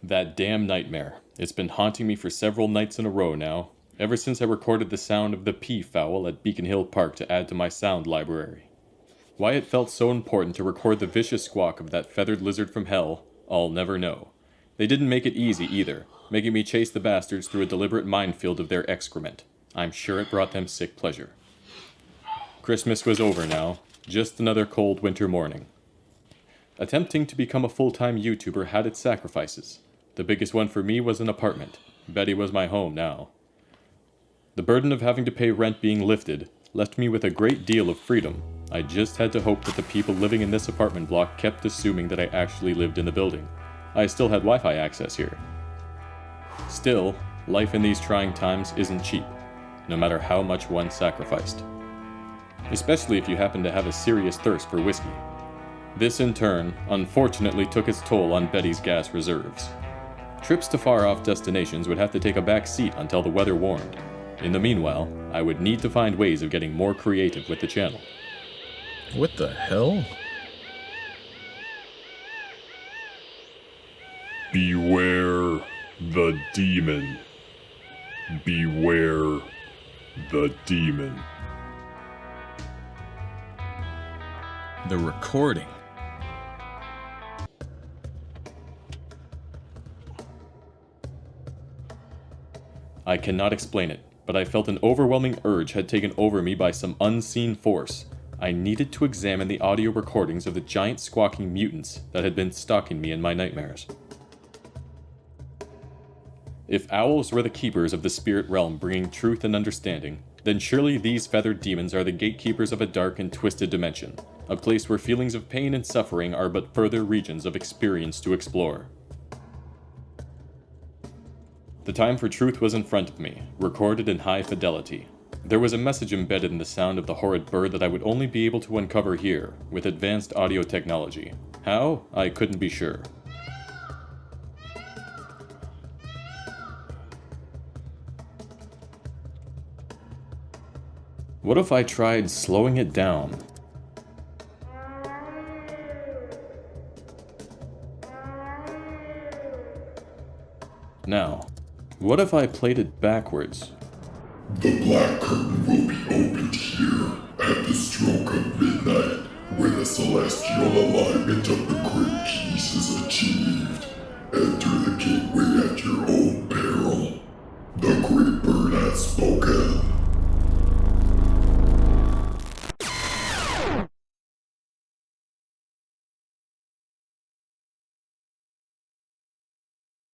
That damn nightmare. It's been haunting me for several nights in a row now, ever since I recorded the sound of the peafowl at Beacon Hill Park to add to my sound library. Why it felt so important to record the vicious squawk of that feathered lizard from hell, I'll never know. They didn't make it easy either, making me chase the bastards through a deliberate minefield of their excrement. I'm sure it brought them sick pleasure. Christmas was over now, just another cold winter morning. Attempting to become a full-time YouTuber had its sacrifices. The biggest one for me was an apartment. Betty was my home now. The burden of having to pay rent being lifted left me with a great deal of freedom. I just had to hope that the people living in this apartment block kept assuming that I actually lived in the building. I still had Wi-Fi access here. Still, life in these trying times isn't cheap, no matter how much one sacrificed. Especially if you happen to have a serious thirst for whiskey. This, in turn, unfortunately took its toll on Betty's gas reserves. Trips to far-off destinations would have to take a back seat until the weather warmed. In the meanwhile, I would need to find ways of getting more creative with the channel. What the hell? Beware the demon. Beware the demon. The recording. I cannot explain it, but I felt an overwhelming urge had taken over me by some unseen force. I needed to examine the audio recordings of the giant squawking mutants that had been stalking me in my nightmares. If owls were the keepers of the spirit realm bringing truth and understanding, then surely these feathered demons are the gatekeepers of a dark and twisted dimension, a place where feelings of pain and suffering are but further regions of experience to explore. The time for truth was in front of me, recorded in high fidelity. There was a message embedded in the sound of the horrid bird that I would only be able to uncover here, with advanced audio technology. How? I couldn't be sure. What if I tried slowing it down? Now, what if I played it backwards? The black curtain will be opened here at the stroke of midnight, where the celestial alignment of the great keys is achieved. Enter the gateway at your own peril. The great bird has spoken.